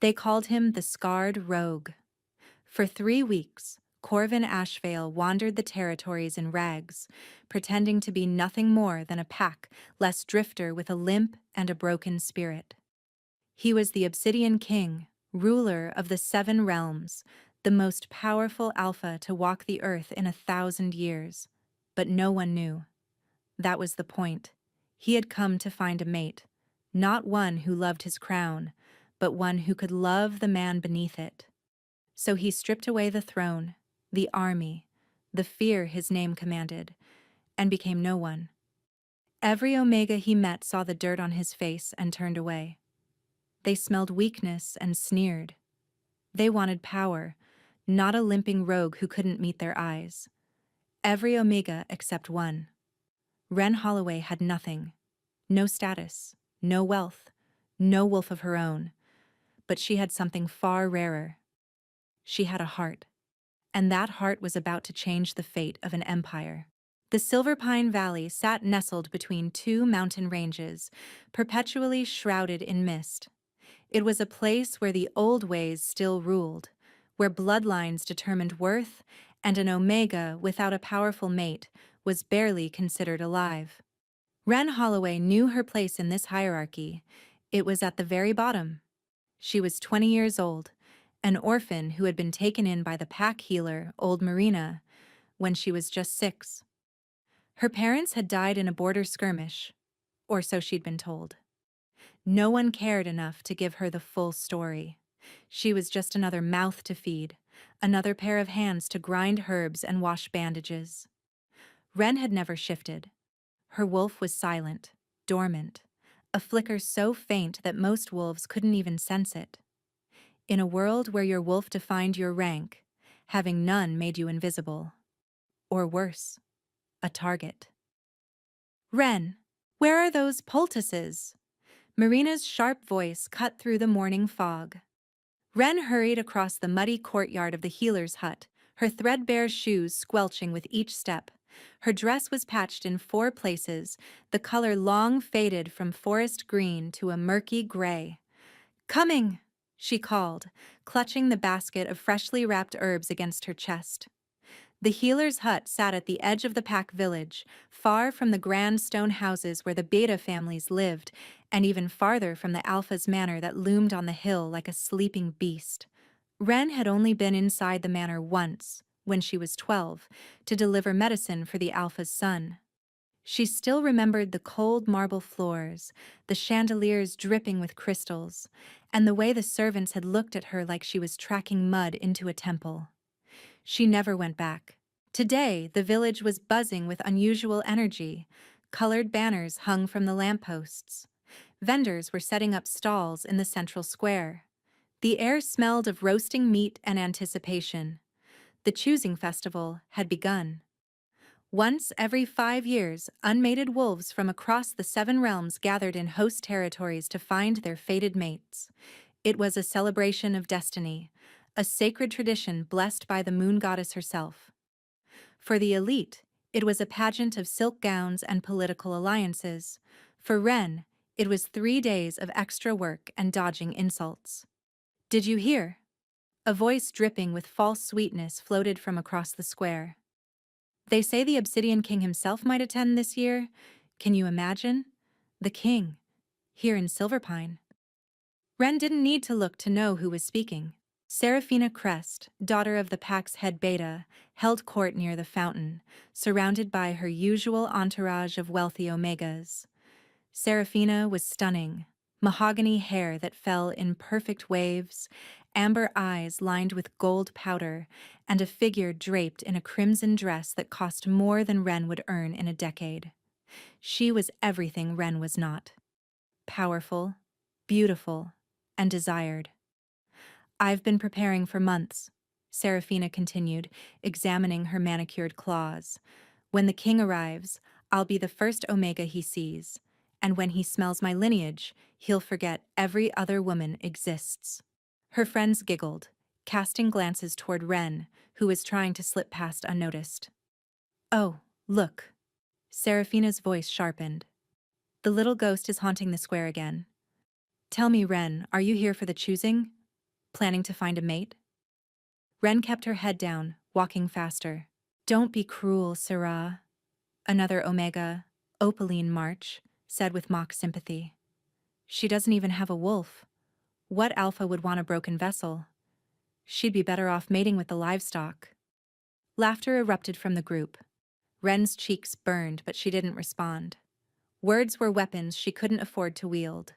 They called him the Scarred Rogue. For 3 weeks, Corvin Ashvale wandered the territories in rags, pretending to be nothing more than a pack-less drifter with a limp and a broken spirit. He was the Obsidian King, ruler of the Seven Realms, the most powerful alpha to walk the earth in 1,000 years. But no one knew. That was the point. He had come to find a mate, not one who loved his crown, but one who could love the man beneath it. So he stripped away the throne, the army, the fear his name commanded, and became no one. Every Omega he met saw the dirt on his face and turned away. They smelled weakness and sneered. They wanted power, not a limping rogue who couldn't meet their eyes. Every Omega except one. Wren Holloway had nothing. No status, no wealth, no wolf of her own. But she had something far rarer. She had a heart. And that heart was about to change the fate of an empire. The Silverpine Valley sat nestled between two mountain ranges, perpetually shrouded in mist. It was a place where the old ways still ruled, where bloodlines determined worth, and an Omega without a powerful mate was barely considered alive. Wren Holloway knew her place in this hierarchy. It was at the very bottom. She was 20 years old, an orphan who had been taken in by the pack healer, old Marina, when she was just 6. Her parents had died in a border skirmish, or so she'd been told. No one cared enough to give her the full story. She was just another mouth to feed, another pair of hands to grind herbs and wash bandages. Wren had never shifted. Her wolf was silent, dormant, a flicker so faint that most wolves couldn't even sense it. In a world where your wolf defined your rank, having none made you invisible. Or worse, a target. Wren, where are those poultices? Marina's sharp voice cut through the morning fog. Wren hurried across the muddy courtyard of the healer's hut, her threadbare shoes squelching with each step. Her dress was patched in 4 places, the color long faded from forest green to a murky gray. "Coming!" she called, clutching the basket of freshly wrapped herbs against her chest. The healer's hut sat at the edge of the pack village, far from the grand stone houses where the Beta families lived, and even farther from the Alpha's manor that loomed on the hill like a sleeping beast. Wren had only been inside the manor once, when she was 12, to deliver medicine for the Alpha's son. She still remembered the cold marble floors, the chandeliers dripping with crystals, and the way the servants had looked at her like she was tracking mud into a temple. She never went back. Today, the village was buzzing with unusual energy. Colored banners hung from the lampposts. Vendors were setting up stalls in the central square. The air smelled of roasting meat and anticipation. The choosing festival had begun. Once every 5 years, unmated wolves from across the 7 realms gathered in host territories to find their fated mates. It was a celebration of destiny, a sacred tradition blessed by the moon goddess herself. For the elite, it was a pageant of silk gowns and political alliances. For Wren, it was 3 days of extra work and dodging insults. "Did you hear?" A voice dripping with false sweetness floated from across the square. "They say the Obsidian King himself might attend this year. Can you imagine? The king, here in Silverpine." Wren didn't need to look to know who was speaking. Seraphina Crest, daughter of the pack's head Beta, held court near the fountain, surrounded by her usual entourage of wealthy Omegas. Seraphina was stunning, mahogany hair that fell in perfect waves, amber eyes lined with gold powder, and a figure draped in a crimson dress that cost more than Wren would earn in a decade. She was everything Wren was not. Powerful, beautiful, and desired. "I've been preparing for months," Seraphina continued, examining her manicured claws. "When the king arrives, I'll be the first Omega he sees, and when he smells my lineage, he'll forget every other woman exists." Her friends giggled, casting glances toward Wren, who was trying to slip past unnoticed. "Oh, look." Seraphina's voice sharpened. "The little ghost is haunting the square again. Tell me, Wren, are you here for the choosing, Planning to find a mate? Ren kept her head down, walking faster. Don't be cruel, Syrah. Another Omega, Opaline March, said with mock sympathy. She doesn't even have a wolf. What alpha would want a broken vessel? She'd be better off mating with the livestock. Laughter erupted from the group. Ren's cheeks burned, but she didn't respond. Words were weapons she couldn't afford to wield.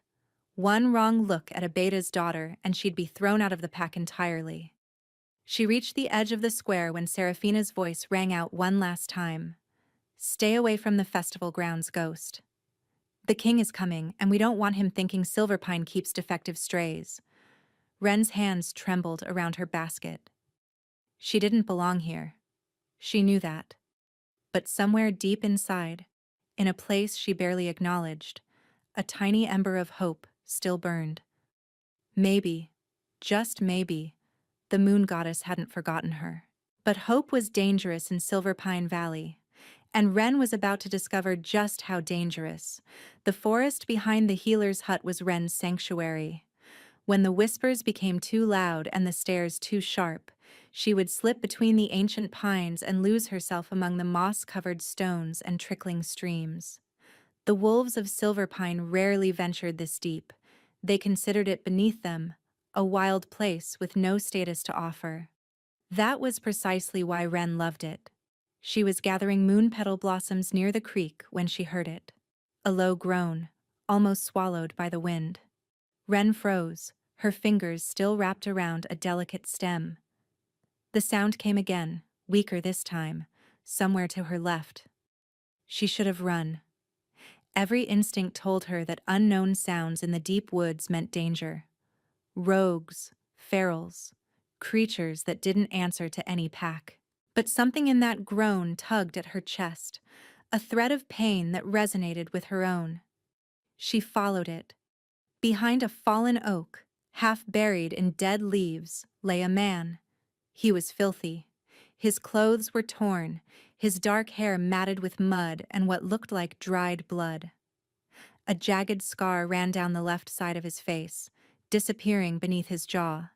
One wrong look at a beta's daughter and she'd be thrown out of the pack entirely. She reached the edge of the square when Seraphina's voice rang out one last time. Stay away from the festival grounds, Ghost. The king is coming, and we don't want him thinking Silverpine keeps defective strays. Ren's hands trembled around her basket. She didn't belong here. She knew that. But somewhere deep inside, in a place she barely acknowledged, a tiny ember of hope still burned. Maybe, just maybe, the moon goddess hadn't forgotten her. But hope was dangerous in Silverpine Valley, and Ren was about to discover just how dangerous. The forest behind the healer's hut was Ren's sanctuary. When the whispers became too loud and the stares too sharp, she would slip between the ancient pines and lose herself among the moss-covered stones and trickling streams. The wolves of Silverpine rarely ventured this deep. They considered it beneath them, a wild place with no status to offer. That was precisely why Ren loved it. She was gathering moon petal blossoms near the creek when she heard it. A low groan, almost swallowed by the wind. Ren froze, her fingers still wrapped around a delicate stem. The sound came again, weaker this time, somewhere to her left. She should have run. Every instinct told her that unknown sounds in the deep woods meant danger. Rogues, ferals, creatures that didn't answer to any pack. But something in that groan tugged at her chest, a thread of pain that resonated with her own. She followed it. Behind a fallen oak, half buried in dead leaves, lay a man. He was filthy. His clothes were torn, his dark hair matted with mud and what looked like dried blood. A jagged scar ran down the left side of his face, disappearing beneath his jaw.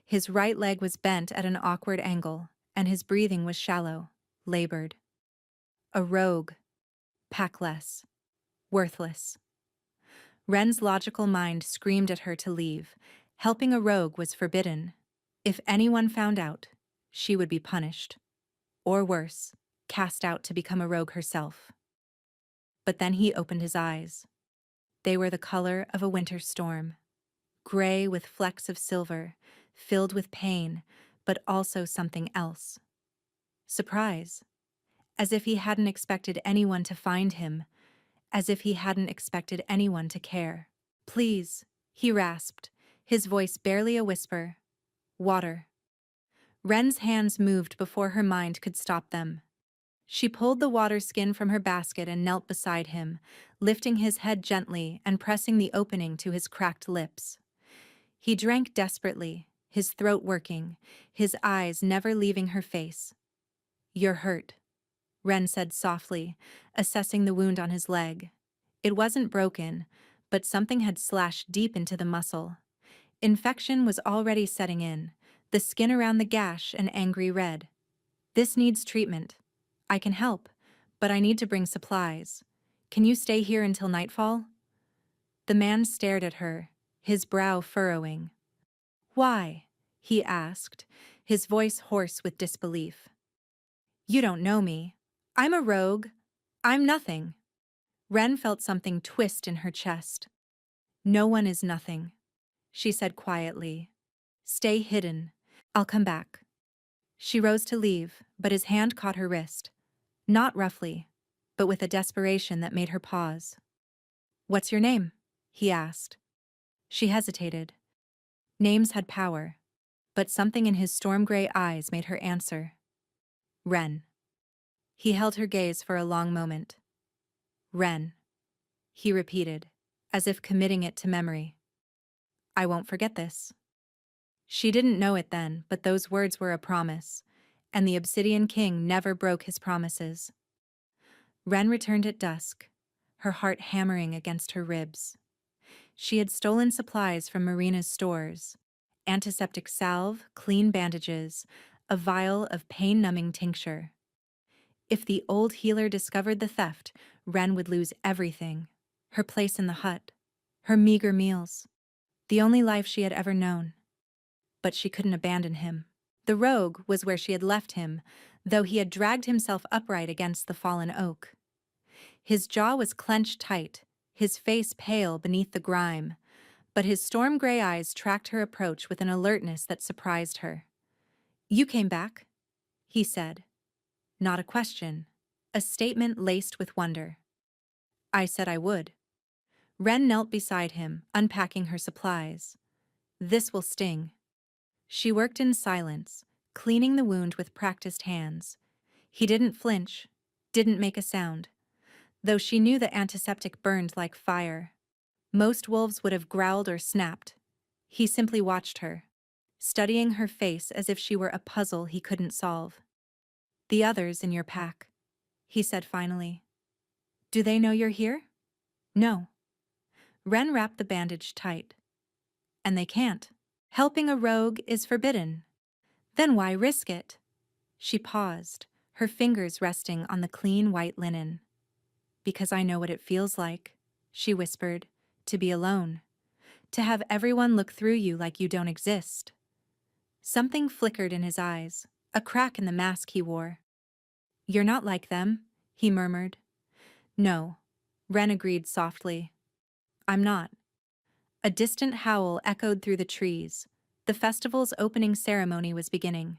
His right leg was bent at an awkward angle, and his breathing was shallow, labored. A rogue. Packless. Worthless. Ren's logical mind screamed at her to leave. Helping a rogue was forbidden. If anyone found out, she would be punished. Or worse, cast out to become a rogue herself. But then he opened his eyes. They were the color of a winter storm. Gray with flecks of silver, filled with pain, but also something else. Surprise. As if he hadn't expected anyone to find him, as if he hadn't expected anyone to care. Please, he rasped, his voice barely a whisper. Water. Ren's hands moved before her mind could stop them. She pulled the water skin from her basket and knelt beside him, lifting his head gently and pressing the opening to his cracked lips. He drank desperately, his throat working, his eyes never leaving her face. You're hurt, Ren said softly, assessing the wound on his leg. It wasn't broken, but something had slashed deep into the muscle. Infection was already setting in, the skin around the gash an angry red. This needs treatment. I can help, but I need to bring supplies. Can you stay here until nightfall? The man stared at her, his brow furrowing. Why? He asked, his voice hoarse with disbelief. You don't know me. I'm a rogue. I'm nothing. Ren felt something twist in her chest. No one is nothing, she said quietly. Stay hidden. I'll come back. She rose to leave, but his hand caught her wrist. Not roughly, but with a desperation that made her pause. What's your name? He asked. She hesitated. Names had power, but something in his storm-gray eyes made her answer. Ren. He held her gaze for a long moment. Ren, he repeated, as if committing it to memory. I won't forget this. She didn't know it then, but those words were a promise, and the Obsidian King never broke his promises. Ren returned at dusk, her heart hammering against her ribs. She had stolen supplies from Marina's stores, Antiseptic salve, clean bandages, a vial of pain-numbing tincture. If the old healer discovered the theft, Wren would lose everything. Her place in the hut, her meager meals, the only life she had ever known. But she couldn't abandon him. The rogue was where she had left him, though he had dragged himself upright against the fallen oak. His jaw was clenched tight, his face pale beneath the grime, but his storm-gray eyes tracked her approach with an alertness that surprised her. "You came back," he said. Not a question, a statement laced with wonder. "I said I would." Wren knelt beside him, unpacking her supplies. "This will sting." She worked in silence, cleaning the wound with practiced hands. He didn't flinch, didn't make a sound, though she knew the antiseptic burned like fire. Most wolves would have growled or snapped. He simply watched her, studying her face as if she were a puzzle he couldn't solve. "The others in your pack," he said finally. "Do they know you're here?" "No." Wren wrapped the bandage tight. "And they can't. Helping a rogue is forbidden. Then why risk it?" She paused, her fingers resting on the clean white linen. "Because I know what it feels like," she whispered, "to be alone. To have everyone look through you like you don't exist." Something flickered in his eyes, a crack in the mask he wore. "You're not like them," he murmured. "No," Wren agreed softly. "I'm not." A distant howl echoed through the trees. The festival's opening ceremony was beginning.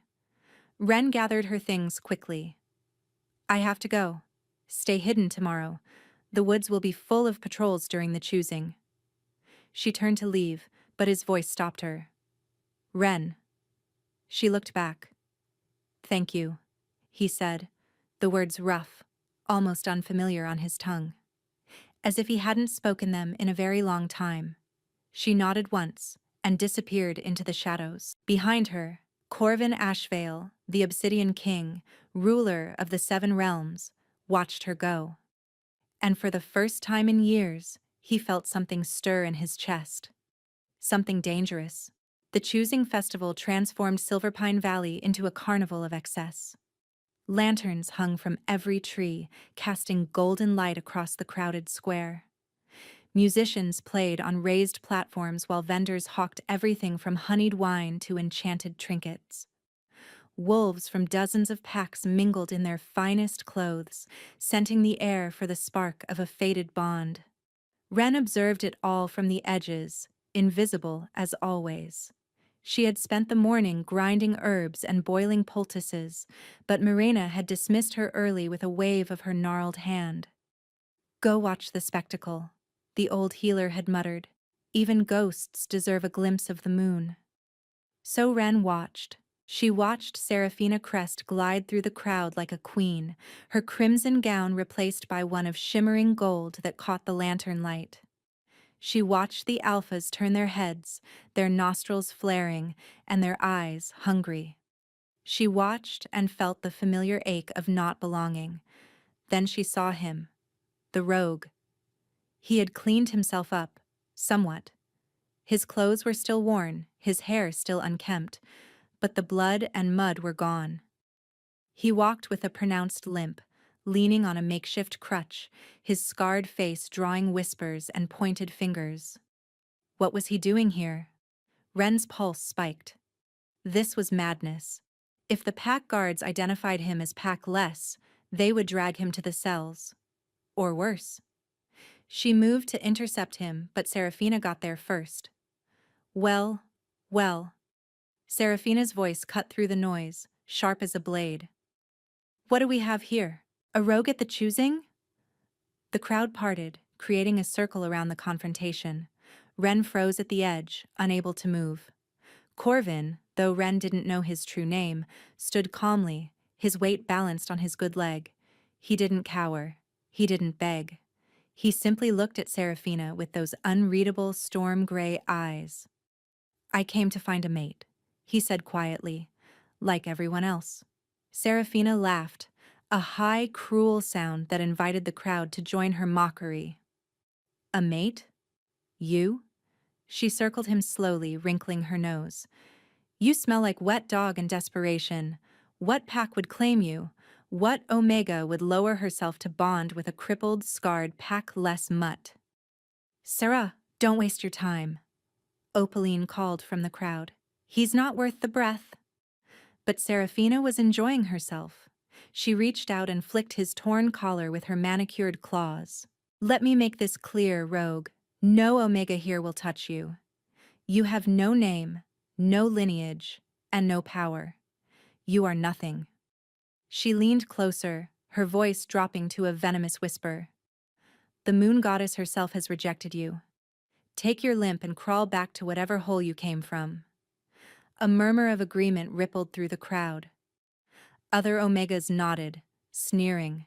Wren gathered her things quickly. "I have to go. Stay hidden tomorrow. The woods will be full of patrols during the choosing." She turned to leave, but his voice stopped her. "Wren." She looked back. "Thank you," he said, the words rough, almost unfamiliar on his tongue, as if he hadn't spoken them in a very long time. She nodded once and disappeared into the shadows. Behind her, Corvin Ashvale, the Obsidian King, ruler of the Seven Realms, watched her go. And for the first time in years, he felt something stir in his chest. Something dangerous. The choosing festival transformed Silverpine Valley into a carnival of excess. Lanterns hung from every tree, casting golden light across the crowded square. Musicians played on raised platforms while vendors hawked everything from honeyed wine to enchanted trinkets. Wolves from dozens of packs mingled in their finest clothes, scenting the air for the spark of a fated bond. Wren observed it all from the edges, invisible as always. She had spent the morning grinding herbs and boiling poultices, but Marina had dismissed her early with a wave of her gnarled hand. "Go watch the spectacle," the old healer had muttered. "Even ghosts deserve a glimpse of the moon." So Wren watched. She watched Seraphina Crest glide through the crowd like a queen, her crimson gown replaced by one of shimmering gold that caught the lantern light. She watched the alphas turn their heads, their nostrils flaring, and their eyes hungry. She watched and felt the familiar ache of not belonging. Then she saw him, the rogue. He had cleaned himself up, somewhat. His clothes were still worn, his hair still unkempt, but the blood and mud were gone. He walked with a pronounced limp, leaning on a makeshift crutch, his scarred face drawing whispers and pointed fingers. What was he doing here? Wren's pulse spiked. This was madness. If the pack guards identified him as Pack-less, they would drag him to the cells. Or worse. She moved to intercept him, but Seraphina got there first. "Well, well." Seraphina's voice cut through the noise, sharp as a blade. "What do we have here? A rogue at the choosing?" The crowd parted, creating a circle around the confrontation. Wren froze at the edge, unable to move. Corvin, though Wren didn't know his true name, stood calmly, his weight balanced on his good leg. He didn't cower. He didn't beg. He simply looked at Seraphina with those unreadable storm-gray eyes. "I came to find a mate," he said quietly, "like everyone else." Seraphina laughed, a high, cruel sound that invited the crowd to join her mockery. "A mate? You?" She circled him slowly, wrinkling her nose. You smell like wet dog in desperation. What pack would claim you? What Omega would lower herself to bond with a crippled, scarred, pack-less mutt? Sarah, don't waste your time, Opaline called from the crowd. He's not worth the breath. But Serafina was enjoying herself. She reached out and flicked his torn collar with her manicured claws. Let me make this clear, rogue. No Omega here will touch you. You have no name, no lineage, and no power. You are nothing. She leaned closer, her voice dropping to a venomous whisper. The moon goddess herself has rejected you. Take your limp and crawl back to whatever hole you came from. A murmur of agreement rippled through the crowd. Other Omegas nodded, sneering.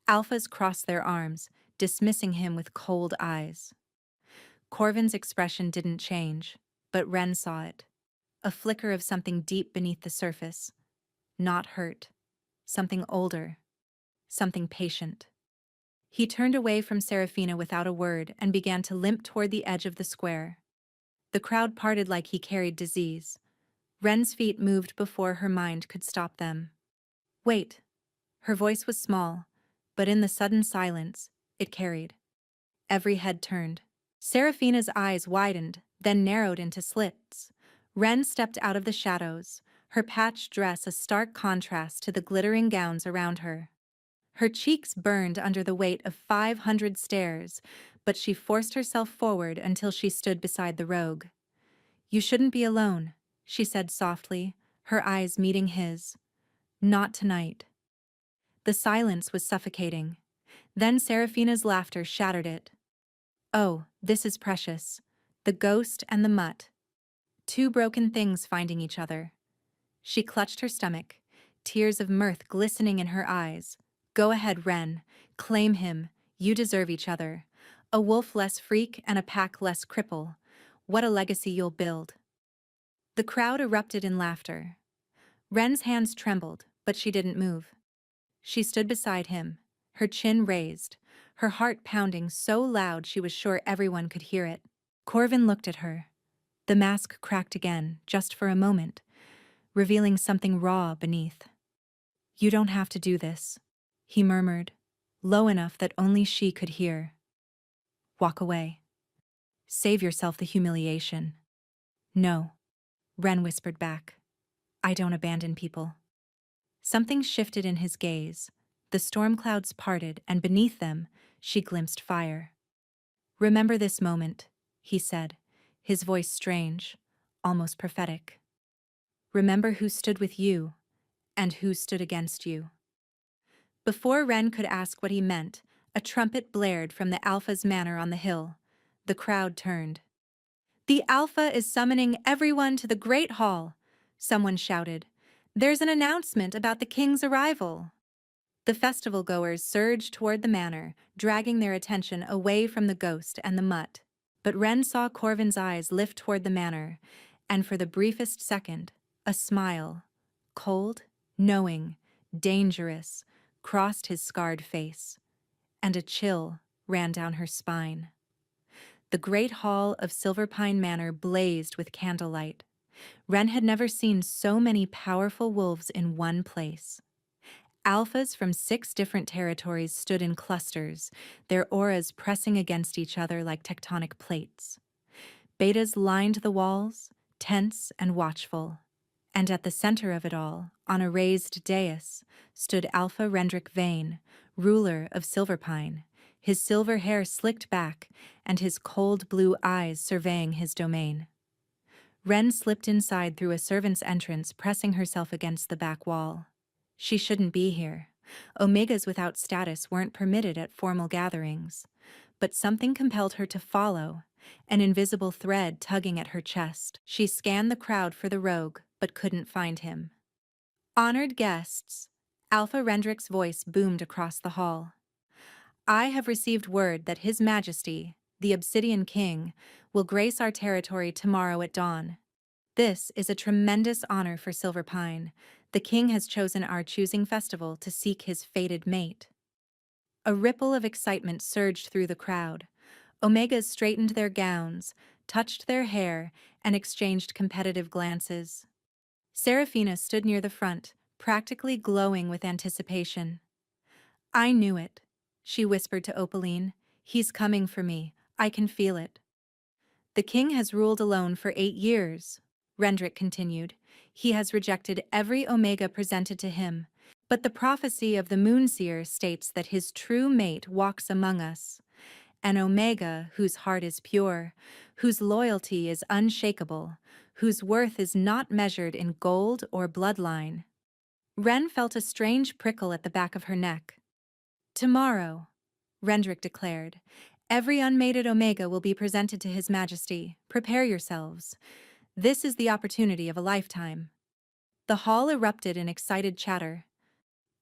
Alphas crossed their arms, dismissing him with cold eyes. Corvin's expression didn't change, but Ren saw it. A flicker of something deep beneath the surface. Not hurt. Something older. Something patient. He turned away from Serafina without a word and began to limp toward the edge of the square. The crowd parted like he carried disease. Ren's feet moved before her mind could stop them. Wait. Her voice was small, but in the sudden silence, it carried. Every head turned. Serafina's eyes widened, then narrowed into slits. Ren stepped out of the shadows, her patched dress a stark contrast to the glittering gowns around her. Her cheeks burned under the weight of 500 stares, but she forced herself forward until she stood beside the rogue. You shouldn't be alone, she said softly, her eyes meeting his. Not tonight. The silence was suffocating. Then Serafina's laughter shattered it. Oh, this is precious. The ghost and the mutt. Two broken things finding each other. She clutched her stomach, tears of mirth glistening in her eyes. Go ahead, Ren. Claim him. You deserve each other. A wolf-less freak and a pack-less cripple. What a legacy you'll build. The crowd erupted in laughter. Ren's hands trembled, but she didn't move. She stood beside him, her chin raised, her heart pounding so loud she was sure everyone could hear it. Corvin looked at her. The mask cracked again, just for a moment, revealing something raw beneath. You don't have to do this, he murmured, low enough that only she could hear. Walk away. Save yourself the humiliation. No, Ren whispered back. I don't abandon people. Something shifted in his gaze. The storm clouds parted, and beneath them, she glimpsed fire. Remember this moment, he said, his voice strange, almost prophetic. Remember who stood with you, and who stood against you. Before Ren could ask what he meant, a trumpet blared from the Alpha's manor on the hill. The crowd turned. The Alpha is summoning everyone to the Great Hall, someone shouted. There's an announcement about the king's arrival. The festival-goers surged toward the manor, dragging their attention away from the ghost and the mutt. But Ren saw Corvin's eyes lift toward the manor, and for the briefest second, a smile, cold, knowing, dangerous, crossed his scarred face, and a chill ran down her spine. The great hall of Silverpine Manor blazed with candlelight. Ren had never seen so many powerful wolves in one place. Alphas from 6 different territories stood in clusters, their auras pressing against each other like tectonic plates. Betas lined the walls, tense and watchful. And at the center of it all, on a raised dais, stood Alpha Rendrick Vane, ruler of Silverpine, his silver hair slicked back and his cold blue eyes surveying his domain. Ren slipped inside through a servant's entrance, pressing herself against the back wall. She shouldn't be here. Omegas without status weren't permitted at formal gatherings. But something compelled her to follow, an invisible thread tugging at her chest. She scanned the crowd for the rogue, but couldn't find him. Honored guests, Alpha Rendrick's voice boomed across the hall. I have received word that His Majesty, the Obsidian King, will grace our territory tomorrow at dawn. This is a tremendous honor for Silverpine. The king has chosen our choosing festival to seek his fated mate. A ripple of excitement surged through the crowd. Omegas straightened their gowns, touched their hair, and exchanged competitive glances. Serafina stood near the front, practically glowing with anticipation. "I knew it," she whispered to Opaline. "He's coming for me. I can feel it." "The king has ruled alone for 8 years," Rendrick continued. "He has rejected every Omega presented to him. But the prophecy of the Moonseer states that his true mate walks among us. An Omega whose heart is pure, whose loyalty is unshakable, whose worth is not measured in gold or bloodline." Ren felt a strange prickle at the back of her neck. "Tomorrow," Rendrick declared, "every unmated Omega will be presented to His Majesty. Prepare yourselves. This is the opportunity of a lifetime." The hall erupted in excited chatter.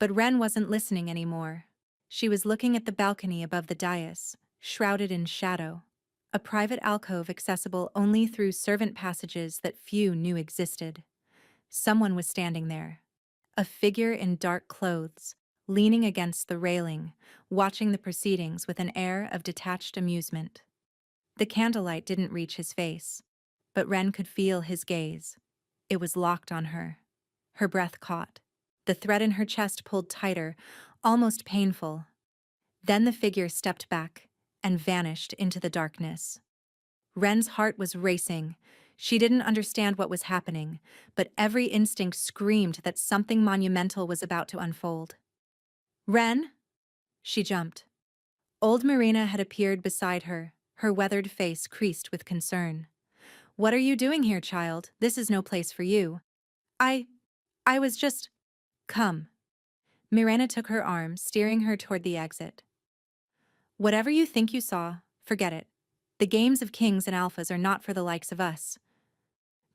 But Ren wasn't listening anymore. She was looking at the balcony above the dais, shrouded in shadow. A private alcove accessible only through servant passages that few knew existed. Someone was standing there. A figure in dark clothes, leaning against the railing, watching the proceedings with an air of detached amusement. The candlelight didn't reach his face, but Ren could feel his gaze. It was locked on her. Her breath caught. The thread in her chest pulled tighter, almost painful. Then the figure stepped back and vanished into the darkness. Ren's heart was racing. She didn't understand what was happening, but every instinct screamed that something monumental was about to unfold. "Ren!" She jumped. Old Marina had appeared beside her, her weathered face creased with concern. "What are you doing here, child? This is no place for you." I was just... Come." Mirena took her arm, steering her toward the exit. "Whatever you think you saw, forget it. The games of kings and alphas are not for the likes of us."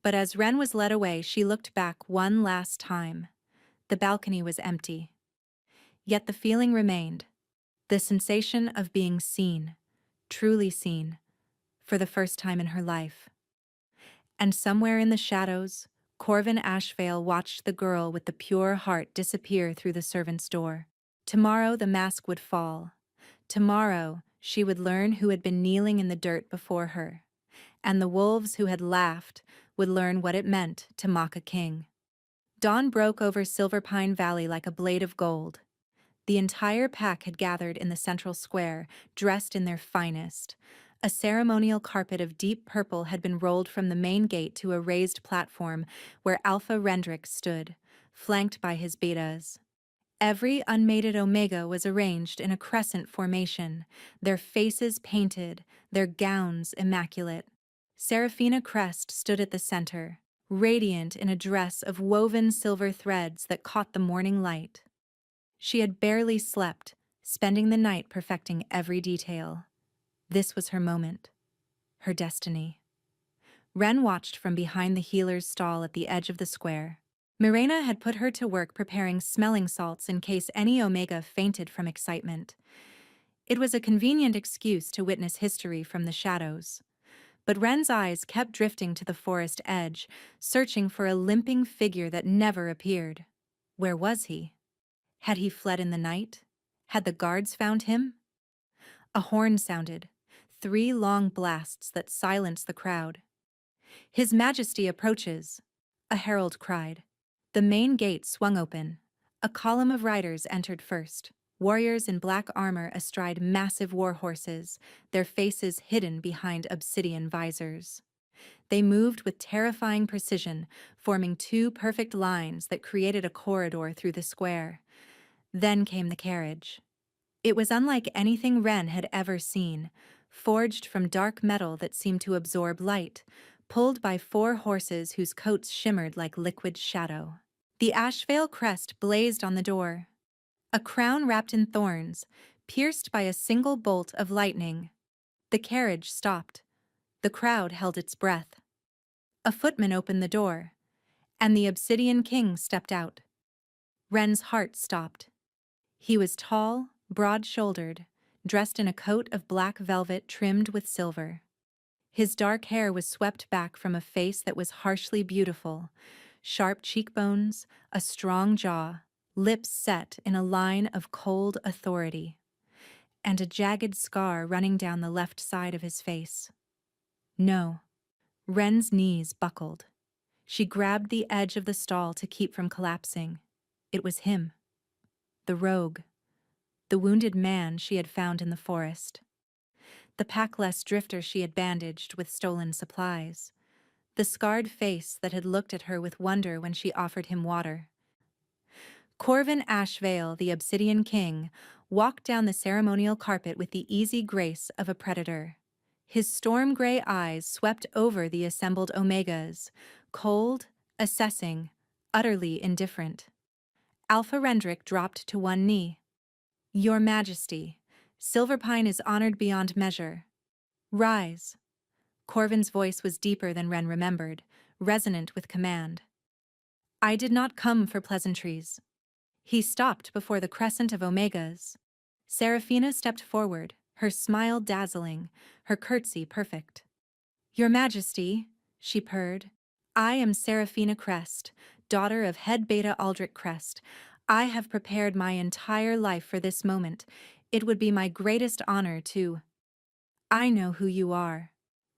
But as Ren was led away, she looked back one last time. The balcony was empty. Yet the feeling remained. The sensation of being seen, truly seen, for the first time in her life. And somewhere in the shadows, Corvin Ashvale watched the girl with the pure heart disappear through the servant's door. Tomorrow the mask would fall. Tomorrow she would learn who had been kneeling in the dirt before her. And the wolves who had laughed would learn what it meant to mock a king. Dawn broke over Silverpine Valley like a blade of gold. The entire pack had gathered in the central square, dressed in their finest. A ceremonial carpet of deep purple had been rolled from the main gate to a raised platform where Alpha Rendrick stood, flanked by his betas. Every unmated Omega was arranged in a crescent formation, their faces painted, their gowns immaculate. Serafina Crest stood at the center, radiant in a dress of woven silver threads that caught the morning light. She had barely slept, spending the night perfecting every detail. This was her moment, her destiny. Ren watched from behind the healer's stall at the edge of the square. Mirena had put her to work preparing smelling salts in case any Omega fainted from excitement. It was a convenient excuse to witness history from the shadows. But Ren's eyes kept drifting to the forest edge, searching for a limping figure that never appeared. Where was he? Had he fled in the night? Had the guards found him? A horn sounded, 3 long blasts that silenced the crowd. "His Majesty approaches," a herald cried. The main gate swung open. A column of riders entered first, warriors in black armor astride massive war horses, their faces hidden behind obsidian visors. They moved with terrifying precision, forming 2 perfect lines that created a corridor through the square. Then came the carriage. It was unlike anything Ren had ever seen, forged from dark metal that seemed to absorb light, pulled by 4 horses whose coats shimmered like liquid shadow. The Ashvale crest blazed on the door. A crown wrapped in thorns, pierced by a single bolt of lightning. The carriage stopped. The crowd held its breath. A footman opened the door, and the Obsidian King stepped out. Ren's heart stopped. He was tall, broad-shouldered, dressed in a coat of black velvet trimmed with silver. His dark hair was swept back from a face that was harshly beautiful, sharp cheekbones, a strong jaw, lips set in a line of cold authority, and a jagged scar running down the left side of his face. No. Wren's knees buckled. She grabbed the edge of the stall to keep from collapsing. It was him. The rogue. The wounded man she had found in the forest. The packless drifter she had bandaged with stolen supplies. The scarred face that had looked at her with wonder when she offered him water. Corvin Ashvale, the Obsidian King, walked down the ceremonial carpet with the easy grace of a predator. His storm-gray eyes swept over the assembled Omegas, cold, assessing, utterly indifferent. Alpha Rendrick dropped to one knee. "Your Majesty, Silverpine is honored beyond measure. Rise." Corvin's voice was deeper than Wren remembered, resonant with command. "I did not come for pleasantries." He stopped before the crescent of Omegas. Seraphina stepped forward, her smile dazzling, her curtsy perfect. "Your Majesty," she purred, "I am Seraphina Crest, daughter of Head Beta Aldrich Crest. I have prepared my entire life for this moment. It would be my greatest honor to—" "I know who you are."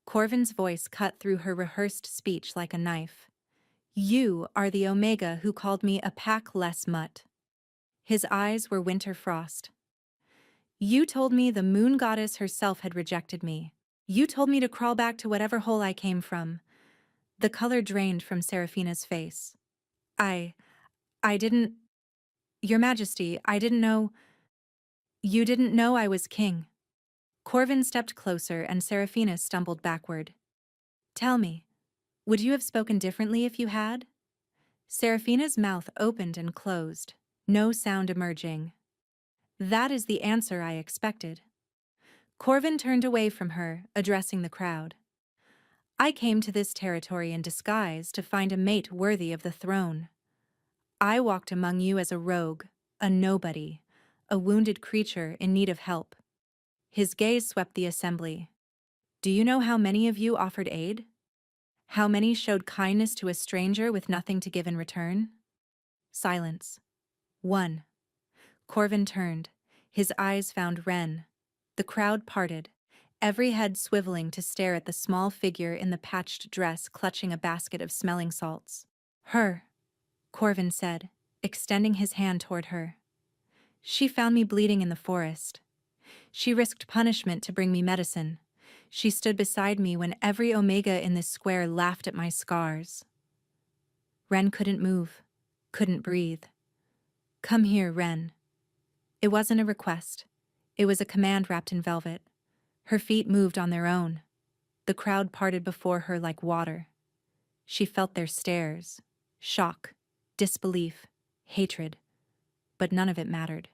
Corvin's voice cut through her rehearsed speech like a knife. "You are the Omega who called me a pack-less mutt." His eyes were winter frost. "You told me the moon goddess herself had rejected me. You told me to crawl back to whatever hole I came from." The color drained from Seraphina's face. I didn't— Your Majesty, I didn't know— You didn't know I was king." Corvin stepped closer and Seraphina stumbled backward. "Tell me, would you have spoken differently if you had?" Seraphina's mouth opened and closed, no sound emerging. "That is the answer I expected." Corvin turned away from her, addressing the crowd. "I came to this territory in disguise to find a mate worthy of the throne. I walked among you as a rogue, a nobody, a wounded creature in need of help." His gaze swept the assembly. "Do you know how many of you offered aid? How many showed kindness to a stranger with nothing to give in return?" Silence. "One." Corvin turned. His eyes found Wren. The crowd parted, every head swiveling to stare at the small figure in the patched dress clutching a basket of smelling salts. "Her," Corvin said, extending his hand toward her. "She found me bleeding in the forest. She risked punishment to bring me medicine. She stood beside me when every Omega in this square laughed at my scars." Wren couldn't move, couldn't breathe. "Come here, Wren." It wasn't a request. It was a command wrapped in velvet. Her feet moved on their own. The crowd parted before her like water. She felt their stares, shock, disbelief, hatred. But none of it mattered.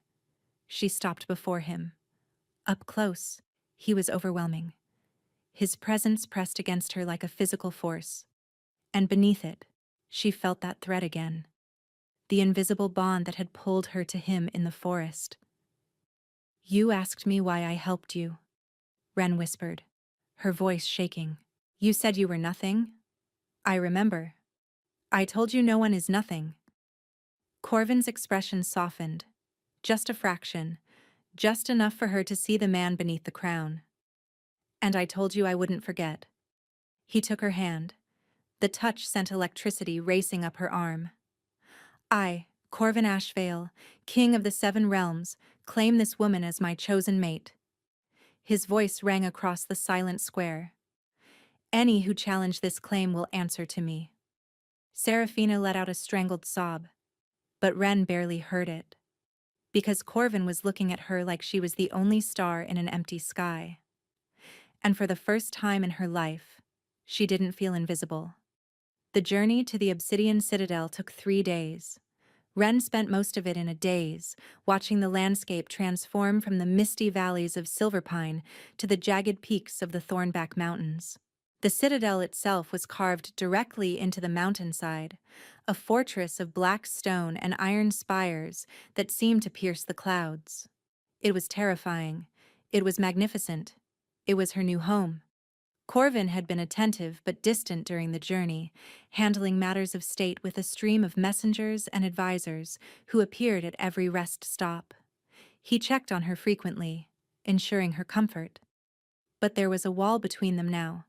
She stopped before him. Up close, he was overwhelming. His presence pressed against her like a physical force. And beneath it, she felt that thread again. The invisible bond that had pulled her to him in the forest. "You asked me why I helped you," Wren whispered, her voice shaking. "You said you were nothing?" "I remember. I told you no one is nothing." Corvin's expression softened. Just a fraction. Just enough for her to see the man beneath the crown. "And I told you I wouldn't forget." He took her hand. The touch sent electricity racing up her arm. "I, Corvin Ashvale, King of the Seven Realms, claim this woman as my chosen mate." His voice rang across the silent square. "Any who challenge this claim will answer to me." Seraphina let out a strangled sob, but Wren barely heard it. Because Corvin was looking at her like she was the only star in an empty sky. And for the first time in her life, she didn't feel invisible. The journey to the Obsidian Citadel took 3 days. Wren spent most of it in a daze, watching the landscape transform from the misty valleys of Silverpine to the jagged peaks of the Thornback Mountains. The citadel itself was carved directly into the mountainside, a fortress of black stone and iron spires that seemed to pierce the clouds. It was terrifying. It was magnificent. It was her new home. Corvin had been attentive but distant during the journey, handling matters of state with a stream of messengers and advisors who appeared at every rest stop. He checked on her frequently, ensuring her comfort. But there was a wall between them now,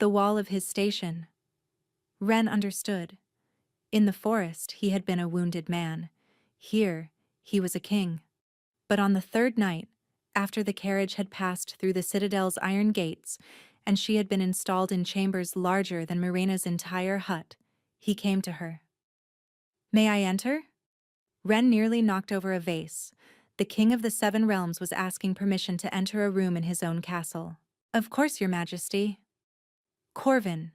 The wall of his station. Ren understood. In the forest, he had been a wounded man. Here, he was a king. But on the third night, after the carriage had passed through the citadel's iron gates, and she had been installed in chambers larger than Mirena's entire hut, he came to her. "May I enter?" Ren nearly knocked over a vase. The king of the Seven Realms was asking permission to enter a room in his own castle. "Of course, your majesty." "Corvin."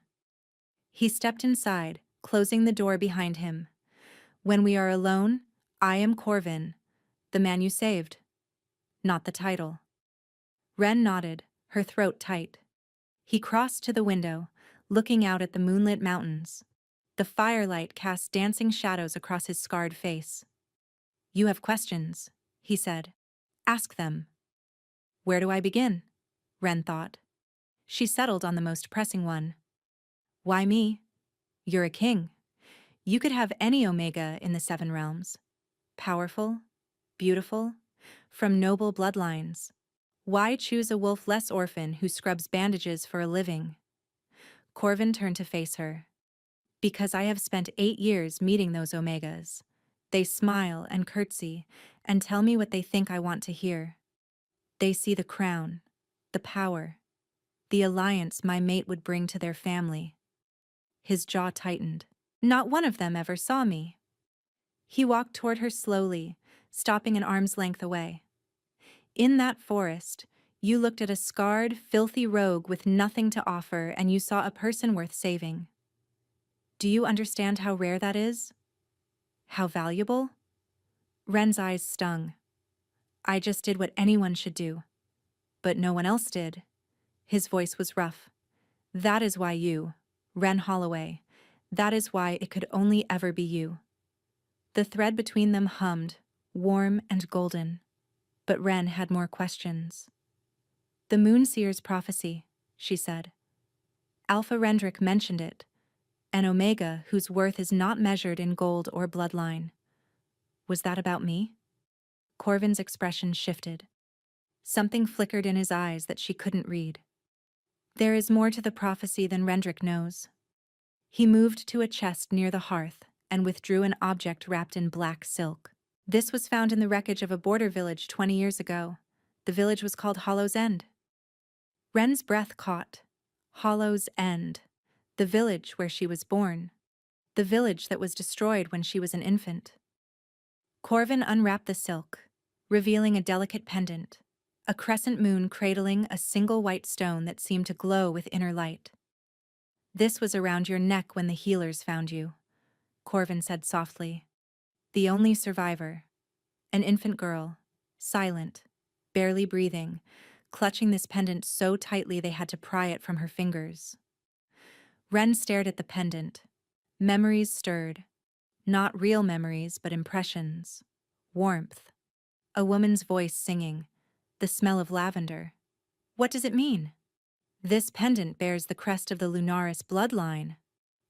He stepped inside, closing the door behind him. "When we are alone, I am Corvin, the man you saved. Not the title." Ren nodded, her throat tight. He crossed to the window, looking out at the moonlit mountains. The firelight cast dancing shadows across his scarred face. "You have questions," he said. "Ask them." "Where do I begin?" Ren thought. She settled on the most pressing one. "Why me? You're a king. You could have any Omega in the Seven Realms. Powerful, beautiful, from noble bloodlines. Why choose a wolf-less orphan who scrubs bandages for a living?" Corvin turned to face her. "Because I have spent 8 years meeting those Omegas. They smile and curtsy and tell me what they think I want to hear. They see the crown, the power, the alliance my mate would bring to their family." His jaw tightened. "Not one of them ever saw me." He walked toward her slowly, stopping an arm's length away. "In that forest, you looked at a scarred, filthy rogue with nothing to offer, and you saw a person worth saving. Do you understand how rare that is? How valuable?" Ren's eyes stung. "I just did what anyone should do. But no one else did." His voice was rough. "That is why you, Ren Holloway, that is why it could only ever be you." The thread between them hummed, warm and golden. But Ren had more questions. "The Moonseer's prophecy," she said. "Alpha Rendrick mentioned it. An Omega whose worth is not measured in gold or bloodline. Was that about me?" Corvin's expression shifted. Something flickered in his eyes that she couldn't read. "There is more to the prophecy than Rendrick knows." He moved to a chest near the hearth and withdrew an object wrapped in black silk. "This was found in the wreckage of a border village 20 years ago. The village was called Hollow's End." Ren's breath caught. Hollow's End. The village where she was born. The village that was destroyed when she was an infant. Corvin unwrapped the silk, revealing a delicate pendant, a crescent moon cradling a single white stone that seemed to glow with inner light. "This was around your neck when the healers found you," Corvin said softly. "The only survivor. An infant girl, silent, barely breathing, clutching this pendant so tightly they had to pry it from her fingers." Ren stared at the pendant. Memories stirred. Not real memories, but impressions. Warmth. A woman's voice singing. The smell of lavender. "What does it mean?" "This pendant bears the crest of the Lunaris bloodline."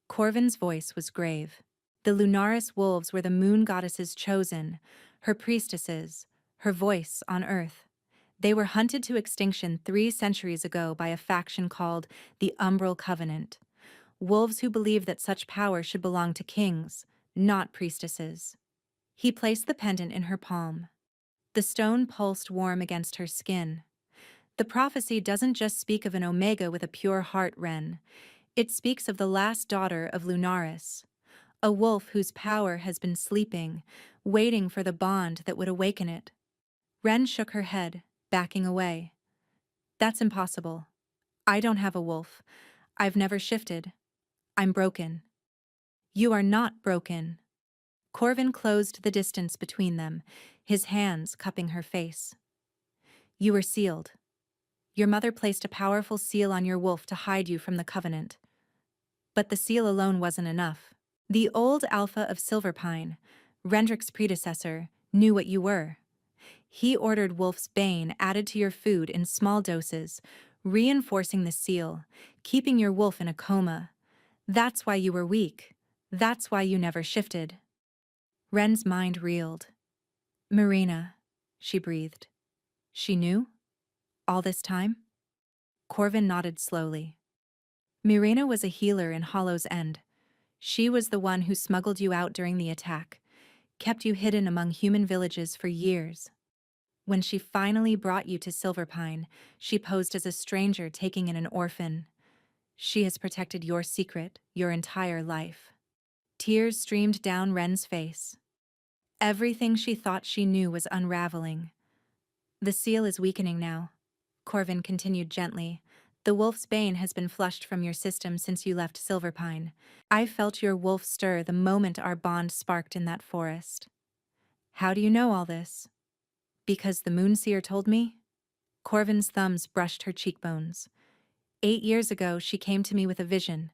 Corvin's voice was grave. The Lunaris wolves were the moon goddess's chosen, her priestesses, her voice on earth. They were hunted to extinction 3 centuries ago by a faction called the Umbral Covenant. Wolves who believed that such power should belong to kings, not priestesses. He placed the pendant in her palm. The stone pulsed warm against her skin. "The prophecy doesn't just speak of an Omega with a pure heart, Ren. It speaks of the last daughter of Lunaris. A wolf whose power has been sleeping, waiting for the bond that would awaken it." Ren shook her head, backing away. "That's impossible. I don't have a wolf. I've never shifted. I'm broken." "You are not broken." Corvin closed the distance between them, his hands cupping her face. "You were sealed. Your mother placed a powerful seal on your wolf to hide you from the Covenant. But the seal alone wasn't enough. The old Alpha of Silverpine, Rendrick's predecessor, knew what you were. He ordered Wolf's Bane added to your food in small doses, reinforcing the seal, keeping your wolf in a coma. That's why you were weak. That's why you never shifted." Ren's mind reeled. "Marina," she breathed. "She knew? All this time?" Corvin nodded slowly. Mirena was a healer in Hollow's End. She was the one who smuggled you out during the attack, kept you hidden among human villages for years. When she finally brought you to Silverpine, she posed as a stranger taking in an orphan. She has protected your secret your entire life. Tears streamed down Ren's face. Everything she thought she knew was unraveling. The seal is weakening now, Corvin continued gently. The wolf's bane has been flushed from your system since you left Silverpine. I felt your wolf stir the moment our bond sparked in that forest. How do you know all this? Because the Moonseer told me? Corvin's thumbs brushed her cheekbones. 8 years ago, she came to me with a vision.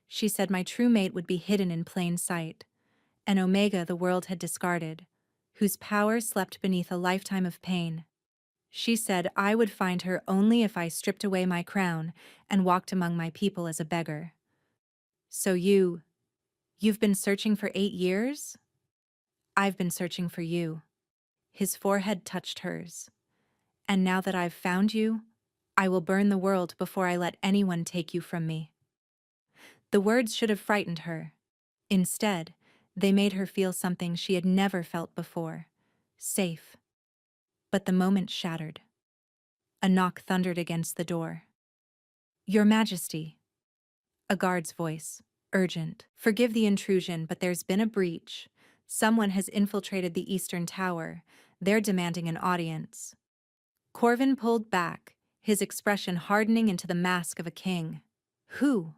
She said my true mate would be hidden in plain sight. An Omega the world had discarded, whose power slept beneath a lifetime of pain. She said I would find her only if I stripped away my crown and walked among my people as a beggar. So you've been searching for 8 years? I've been searching for you. His forehead touched hers. And now that I've found you, I will burn the world before I let anyone take you from me. The words should have frightened her. Instead, they made her feel something she had never felt before. Safe. But the moment shattered. A knock thundered against the door. Your Majesty. A guard's voice, urgent. Forgive the intrusion, but there's been a breach. Someone has infiltrated the Eastern Tower. They're demanding an audience. Corvin pulled back, his expression hardening into the mask of a king. Who?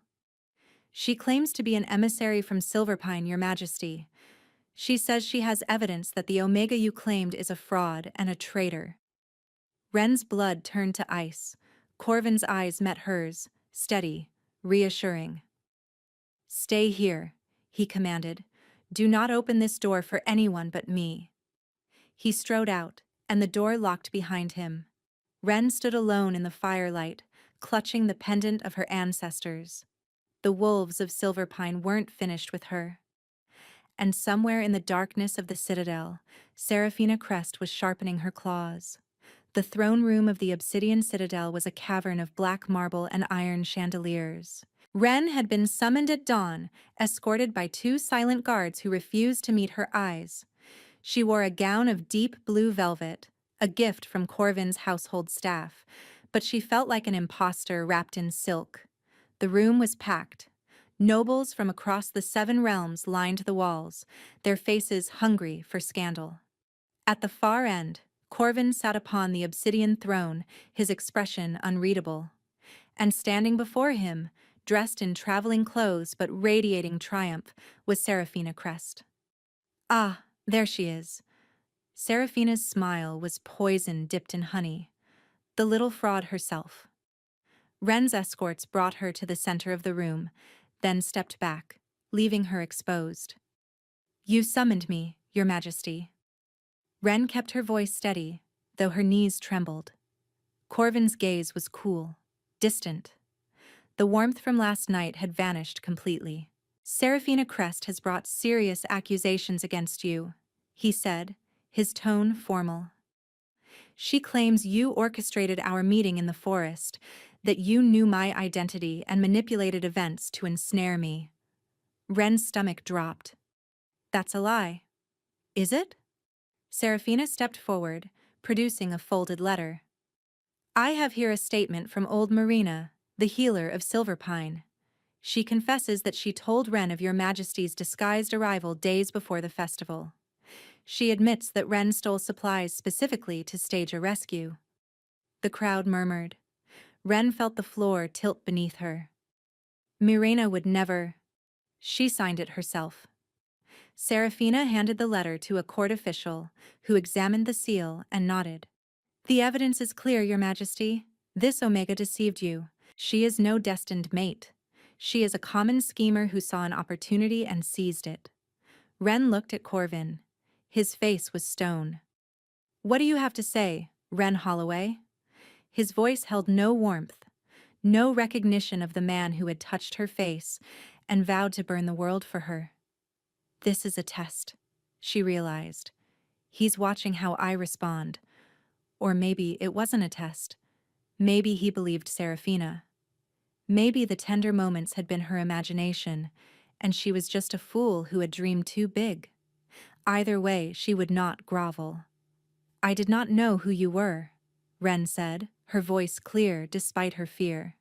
She claims to be an emissary from Silverpine, Your Majesty. She says she has evidence that the Omega you claimed is a fraud and a traitor. Ren's blood turned to ice. Corvin's eyes met hers, steady, reassuring. Stay here, he commanded. Do not open this door for anyone but me. He strode out, and the door locked behind him. Ren stood alone in the firelight, clutching the pendant of her ancestors. The wolves of Silverpine weren't finished with her. And somewhere in the darkness of the citadel, Seraphina Crest was sharpening her claws. The throne room of the obsidian citadel was a cavern of black marble and iron chandeliers. Ren had been summoned at dawn, escorted by 2 silent guards who refused to meet her eyes. She wore a gown of deep blue velvet, a gift from Corvin's household staff, but she felt like an imposter wrapped in silk. The room was packed. Nobles from across the 7 realms lined the walls, their faces hungry for scandal. At the far end, Corvin sat upon the obsidian throne, his expression unreadable. And standing before him, dressed in traveling clothes but radiating triumph, was Seraphina Crest. Ah, there she is. Seraphina's smile was poison dipped in honey. The little fraud herself. Ren's escorts brought her to the center of the room, then stepped back, leaving her exposed. You summoned me, Your Majesty. Ren kept her voice steady, though her knees trembled. Corvin's gaze was cool, distant. The warmth from last night had vanished completely. Seraphina Crest has brought serious accusations against you, he said, his tone formal. She claims you orchestrated our meeting in the forest, that you knew my identity and manipulated events to ensnare me. Ren's stomach dropped. That's a lie. Is it? Seraphina stepped forward, producing a folded letter. I have here a statement from old Marina, the healer of Silverpine. She confesses that she told Ren of Your Majesty's disguised arrival days before the festival. She admits that Ren stole supplies specifically to stage a rescue. The crowd murmured. Ren felt the floor tilt beneath her. Mirena would never. She signed it herself. Seraphina handed the letter to a court official, who examined the seal and nodded. The evidence is clear, Your Majesty. This Omega deceived you. She is no destined mate. She is a common schemer who saw an opportunity and seized it. Ren looked at Corvin. His face was stone. What do you have to say, Ren Holloway? His voice held no warmth, no recognition of the man who had touched her face and vowed to burn the world for her. This is a test, she realized. He's watching how I respond. Or maybe it wasn't a test. Maybe he believed Seraphina. Maybe the tender moments had been her imagination, and she was just a fool who had dreamed too big. Either way, she would not grovel. "I did not know who you were," Wren said, her voice clear despite her fear.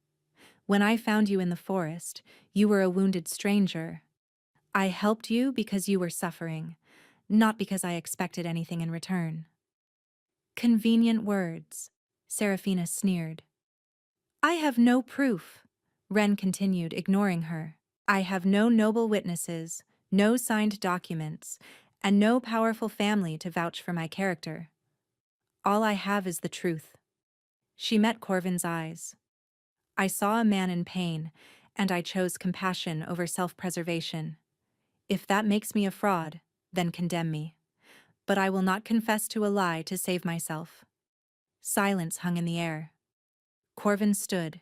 "When I found you in the forest, you were a wounded stranger. I helped you because you were suffering, not because I expected anything in return." "Convenient words," Seraphina sneered. "I have no proof," Wren continued, ignoring her. "I have no noble witnesses, no signed documents, and no powerful family to vouch for my character. All I have is the truth." She met Corvin's eyes. "I saw a man in pain, and I chose compassion over self-preservation. If that makes me a fraud, then condemn me. But I will not confess to a lie to save myself." Silence hung in the air. Corvin stood.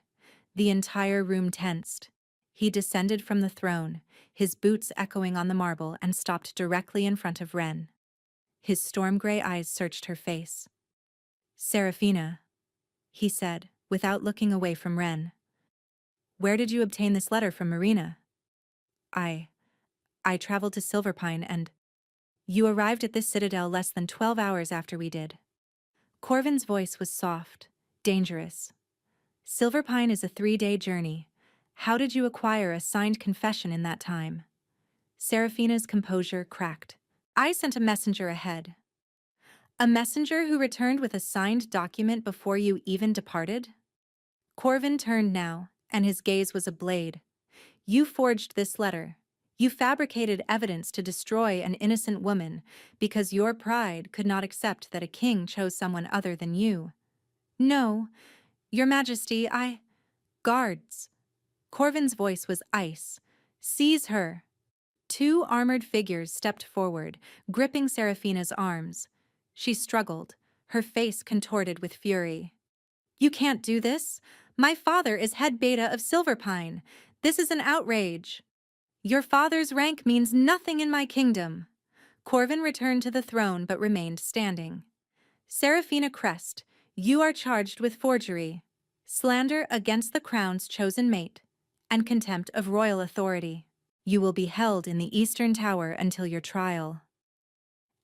The entire room tensed. He descended from the throne, his boots echoing on the marble, and stopped directly in front of Wren. His storm-gray eyes searched her face. "Seraphina," he said, without looking away from Wren. "Where did you obtain this letter from Marina?" I traveled to Silverpine and—" "You arrived at this citadel less than 12 hours after we did." Corvin's voice was soft, dangerous. "Silverpine is a 3-day journey. How did you acquire a signed confession in that time?" Seraphina's composure cracked. "I sent a messenger ahead." "A messenger who returned with a signed document before you even departed?" Corvin turned now, and his gaze was a blade. "You forged this letter. You fabricated evidence to destroy an innocent woman because your pride could not accept that a king chose someone other than you." "No, Your Majesty, I—" "Guards." Corvin's voice was ice. "Seize her." 2 armored figures stepped forward, gripping Seraphina's arms. She struggled, her face contorted with fury. "You can't do this. My father is head beta of Silverpine. This is an outrage." "Your father's rank means nothing in my kingdom." Corvin returned to the throne but remained standing. "Seraphina Crest, you are charged with forgery, slander against the crown's chosen mate, and contempt of royal authority. You will be held in the Eastern Tower until your trial."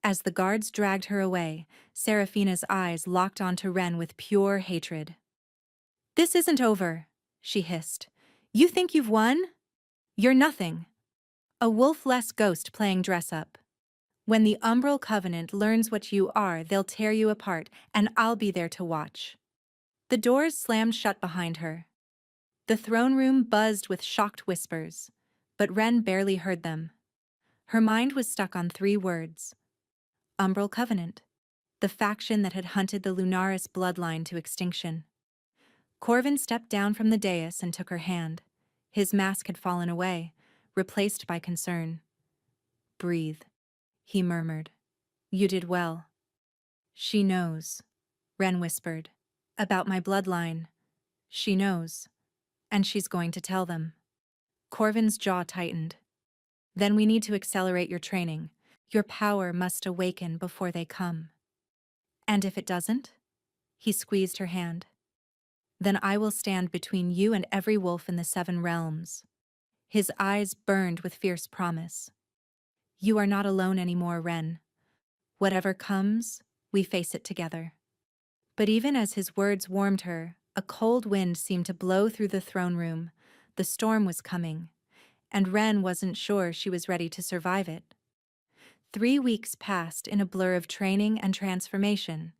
As the guards dragged her away, Seraphina's eyes locked onto Wren with pure hatred. "This isn't over," she hissed. "You think you've won? You're nothing. A wolf-less ghost playing dress-up. When the Umbral Covenant learns what you are, they'll tear you apart, and I'll be there to watch." The doors slammed shut behind her. The throne room buzzed with shocked whispers, but Wren barely heard them. Her mind was stuck on 3 words. Umbral Covenant, the faction that had hunted the Lunaris bloodline to extinction. Corvin stepped down from the dais and took her hand. His mask had fallen away, replaced by concern. "Breathe," he murmured. "You did well." "She knows," Wren whispered. "About my bloodline. She knows. And she's going to tell them." Corvin's jaw tightened. "Then we need to accelerate your training. Your power must awaken before they come." "And if it doesn't?" He squeezed her hand. "Then I will stand between you and every wolf in the 7 realms." His eyes burned with fierce promise. "You are not alone anymore, Wren. Whatever comes, we face it together." But even as his words warmed her, a cold wind seemed to blow through the throne room. The storm was coming, and Wren wasn't sure she was ready to survive it. 3 weeks passed in a blur of training and transformation.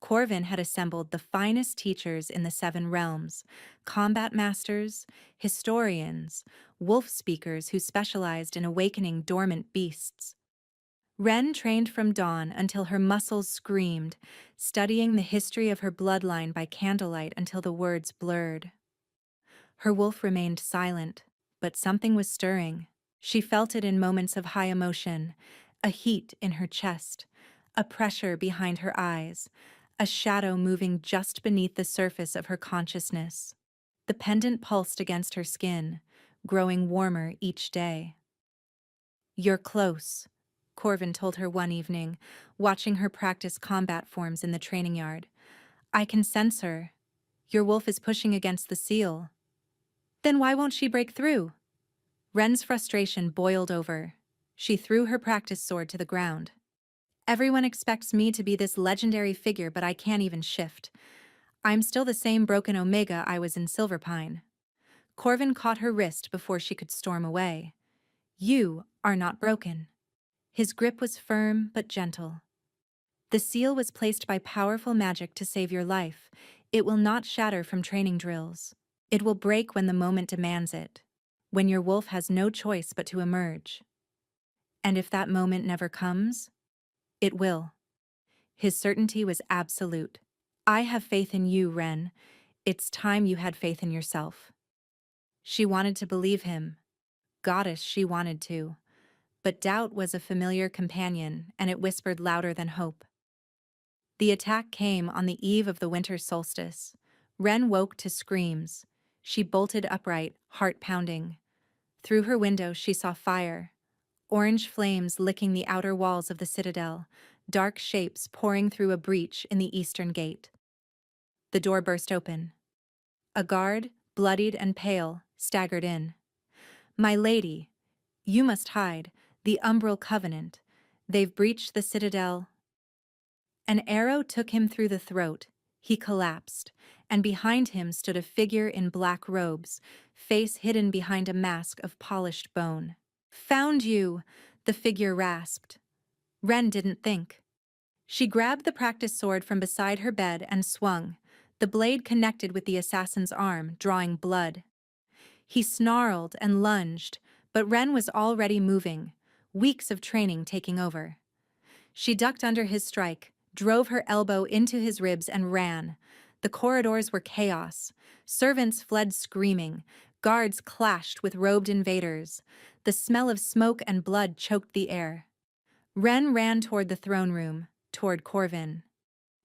Corvin had assembled the finest teachers in the 7 realms, combat masters, historians, wolf speakers who specialized in awakening dormant beasts. Wren trained from dawn until her muscles screamed, studying the history of her bloodline by candlelight until the words blurred. Her wolf remained silent, but something was stirring. She felt it in moments of high emotion, a heat in her chest, a pressure behind her eyes, a shadow moving just beneath the surface of her consciousness. The pendant pulsed against her skin, growing warmer each day. "You're close," Corvin told her one evening, watching her practice combat forms in the training yard. "I can sense her. Your wolf is pushing against the seal." Then why won't she break through? Ren's frustration boiled over. She threw her practice sword to the ground. Everyone expects me to be this legendary figure, but I can't even shift. I'm still the same broken Omega I was in Silverpine. Corvin caught her wrist before she could storm away. You are not broken. His grip was firm but gentle. The seal was placed by powerful magic to save your life. It will not shatter from training drills. It will break when the moment demands it, when your wolf has no choice but to emerge. And if that moment never comes, it will. His certainty was absolute. I have faith in you, Ren. It's time you had faith in yourself. She wanted to believe him. Goddess, she wanted to. But doubt was a familiar companion, and it whispered louder than hope. The attack came on the eve of the winter solstice. Ren woke to screams. She bolted upright, heart pounding. Through her window she saw fire, orange flames licking the outer walls of the citadel, dark shapes pouring through a breach in the eastern gate. The door burst open. A guard, bloodied and pale, staggered in. "My lady, you must hide. The Umbral Covenant. They've breached the citadel." An arrow took him through the throat. He collapsed, and behind him stood a figure in black robes, face hidden behind a mask of polished bone. "Found you!" the figure rasped. Ren didn't think. She grabbed the practice sword from beside her bed and swung. The blade connected with the assassin's arm, drawing blood. He snarled and lunged, but Ren was already moving, weeks of training taking over. She ducked under his strike, drove her elbow into his ribs and ran. The corridors were chaos. Servants fled screaming. Guards clashed with robed invaders. The smell of smoke and blood choked the air. Ren ran toward the throne room, toward Corvin.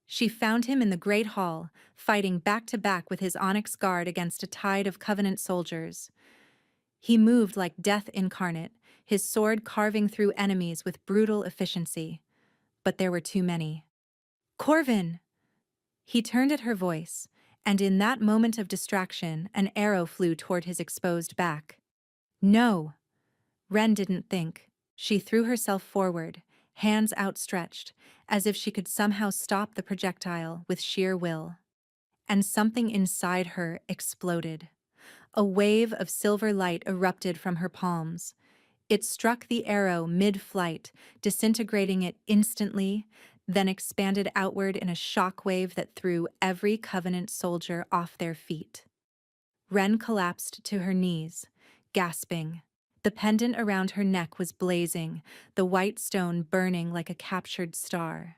She found him in the great hall, fighting back-to-back with his onyx guard against a tide of Covenant soldiers. He moved like death incarnate, his sword carving through enemies with brutal efficiency. But there were too many. "Corvin!" He turned at her voice, and in that moment of distraction, an arrow flew toward his exposed back. "No!" Ren didn't think. She threw herself forward, hands outstretched, as if she could somehow stop the projectile with sheer will. And something inside her exploded. A wave of silver light erupted from her palms. It struck the arrow mid-flight, disintegrating it instantly, then expanded outward in a shockwave that threw every Covenant soldier off their feet. Ren collapsed to her knees, gasping. The pendant around her neck was blazing, the white stone burning like a captured star.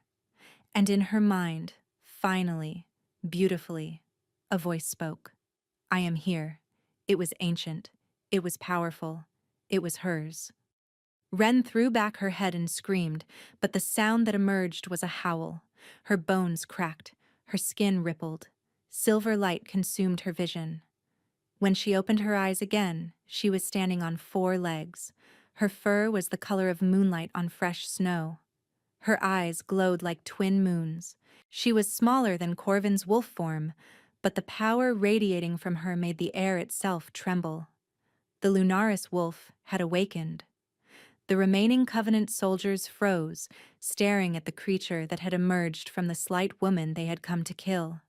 And in her mind, finally, beautifully, a voice spoke. "I am here." It was ancient. It was powerful. It was hers. Ren threw back her head and screamed, but the sound that emerged was a howl. Her bones cracked. Her skin rippled. Silver light consumed her vision. When she opened her eyes again, she was standing on 4 legs. Her fur was the color of moonlight on fresh snow. Her eyes glowed like twin moons. She was smaller than Corvin's wolf form, but the power radiating from her made the air itself tremble. The Lunaris wolf had awakened. The remaining Covenant soldiers froze, staring at the creature that had emerged from the slight woman they had come to kill.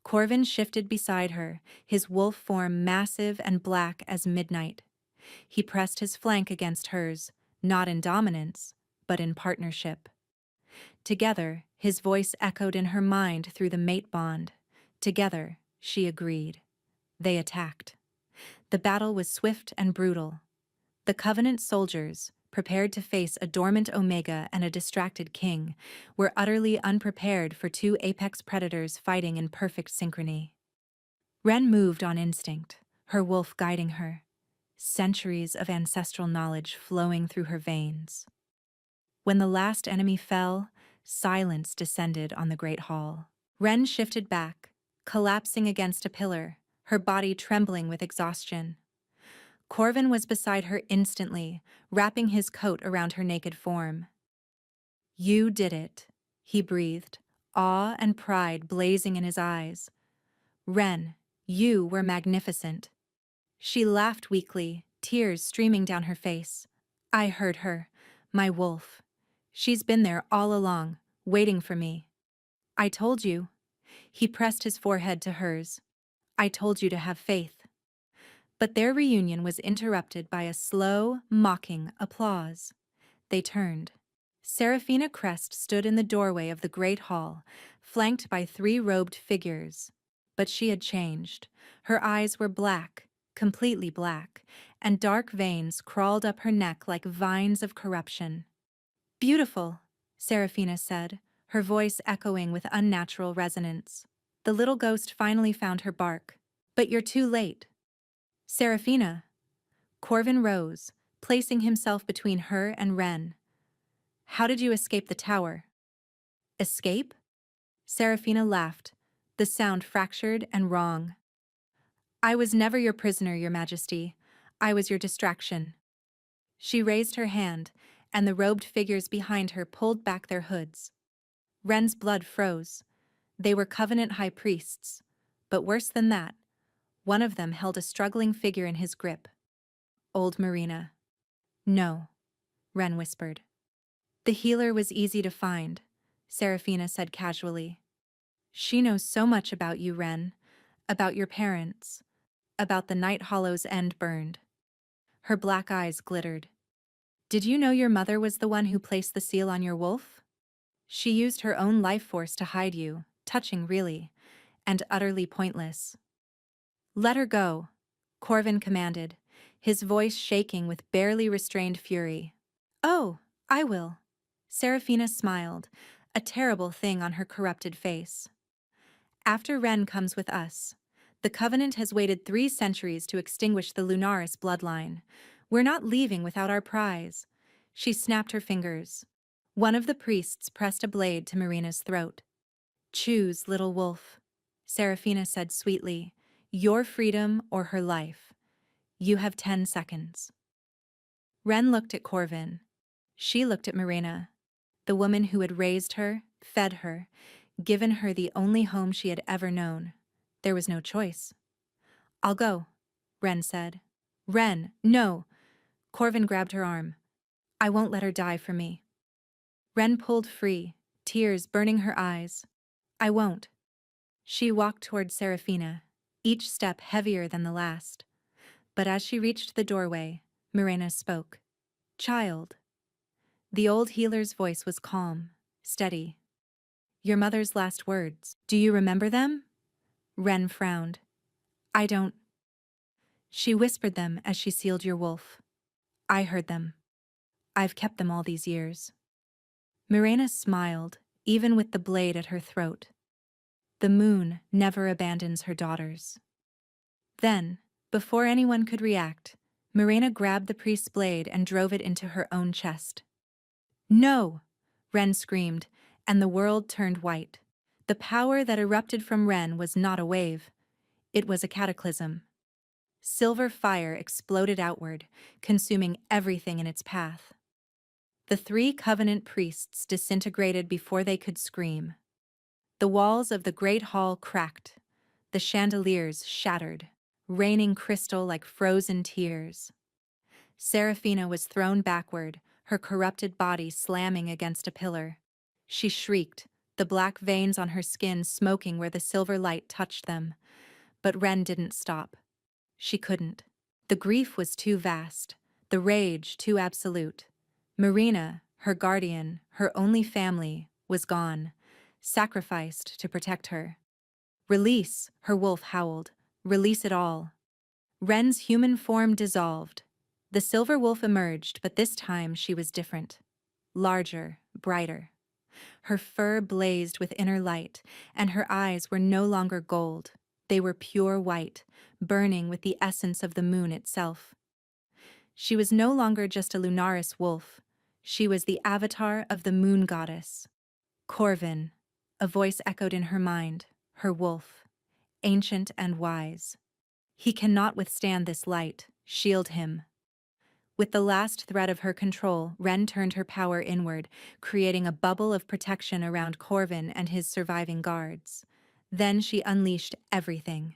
Corvin shifted beside her, his wolf form massive and black as midnight. He pressed his flank against hers, not in dominance, but in partnership. Together, his voice echoed in her mind through the mate bond. Together, she agreed. They attacked. The battle was swift and brutal. The Covenant soldiers, prepared to face a dormant Omega and a distracted king, were utterly unprepared for 2 apex predators fighting in perfect synchrony. Ren moved on instinct, her wolf guiding her, centuries of ancestral knowledge flowing through her veins. When the last enemy fell, silence descended on the great hall. Ren shifted back, collapsing against a pillar, her body trembling with exhaustion. Corvin was beside her instantly, wrapping his coat around her naked form. "You did it," he breathed, awe and pride blazing in his eyes. "Ren, you were magnificent." She laughed weakly, tears streaming down her face. I heard her. My wolf. She's been there all along, waiting for me. I told you. He pressed his forehead to hers. I told you to have faith. But their reunion was interrupted by a slow, mocking applause. They turned. Seraphina Crest stood in the doorway of the great hall, flanked by three robed figures. But she had changed. Her eyes were black, completely black, and dark veins crawled up her neck like vines of corruption. Beautiful, Seraphina said, her voice echoing with unnatural resonance. The little ghost finally found her bark. But you're too late. Seraphina. Corvin rose, placing himself between her and Wren. How did you escape the tower? Escape? Seraphina laughed, the sound fractured and wrong. I was never your prisoner, Your Majesty. I was your distraction. She raised her hand, and the robed figures behind her pulled back their hoods. Wren's blood froze. They were Covenant high priests. But worse than that, one of them held a struggling figure in his grip. Old Marina. No, Wren whispered. The healer was easy to find, Seraphina said casually. She knows so much about you, Wren, about your parents, about the Night Hollow's end burned. Her black eyes glittered. Did you know your mother was the one who placed the seal on your wolf? She used her own life force to hide you, touching really, and utterly pointless. Let her go, Corvin commanded, his voice shaking with barely restrained fury. Oh, I will. Seraphina smiled, a terrible thing on her corrupted face. After Wren comes with us. The Covenant has waited 3 centuries to extinguish the Lunaris bloodline. We're not leaving without our prize. She snapped her fingers. One of the priests pressed a blade to Marina's throat. Choose, little wolf, Seraphina said sweetly. Your freedom or her life. You have 10 seconds. Wren looked at Corvin. She looked at Marina, the woman who had raised her, fed her, given her the only home she had ever known. There was no choice. I'll go, Wren said. Wren, no! Corvin grabbed her arm. I won't let her die for me. Wren pulled free, tears burning her eyes. I won't. She walked toward Seraphina, each step heavier than the last. But as she reached the doorway, Marina spoke. Child. The old healer's voice was calm, steady. Your mother's last words. Do you remember them? Wren frowned. I don't. She whispered them as she sealed your wolf. I heard them. I've kept them all these years. Marina smiled, even with the blade at her throat. The moon never abandons her daughters. Then, before anyone could react, Marina grabbed the priest's blade and drove it into her own chest. No! Wren screamed, and the world turned white. The power that erupted from Wren was not a wave. It was a cataclysm. Silver fire exploded outward, consuming everything in its path. The 3 Covenant priests disintegrated before they could scream. The walls of the great hall cracked. The chandeliers shattered, raining crystal like frozen tears. Seraphina was thrown backward, her corrupted body slamming against a pillar. She shrieked, the black veins on her skin smoking where the silver light touched them. But Wren didn't stop. She couldn't. The grief was too vast, the rage too absolute. Marina, her guardian, her only family, was gone, sacrificed to protect her. Release, her wolf howled. Release it all. Wren's human form dissolved. The silver wolf emerged, but this time she was different. Larger, brighter. Her fur blazed with inner light, and her eyes were no longer gold. They were pure white, burning with the essence of the moon itself. She was no longer just a Lunaris wolf. She was the avatar of the moon goddess. Corvin, a voice echoed in her mind, her wolf, ancient and wise. He cannot withstand this light. Shield him. With the last thread of her control, Wren turned her power inward, creating a bubble of protection around Corvin and his surviving guards. Then she unleashed everything.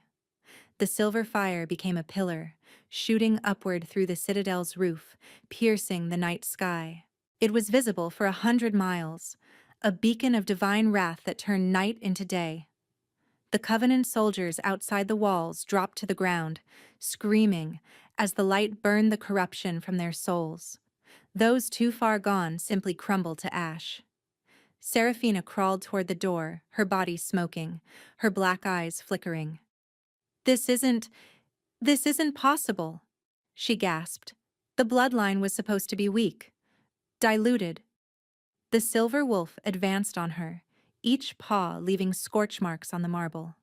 The silver fire became a pillar, shooting upward through the citadel's roof, piercing the night sky. It was visible for 100 miles, a beacon of divine wrath that turned night into day. The Covenant soldiers outside the walls dropped to the ground, screaming, as the light burned the corruption from their souls. Those too far gone simply crumbled to ash. Serafina crawled toward the door, her body smoking, her black eyes flickering. This isn't possible, she gasped. The bloodline was supposed to be weak, diluted. The silver wolf advanced on her, each paw leaving scorch marks on the marble.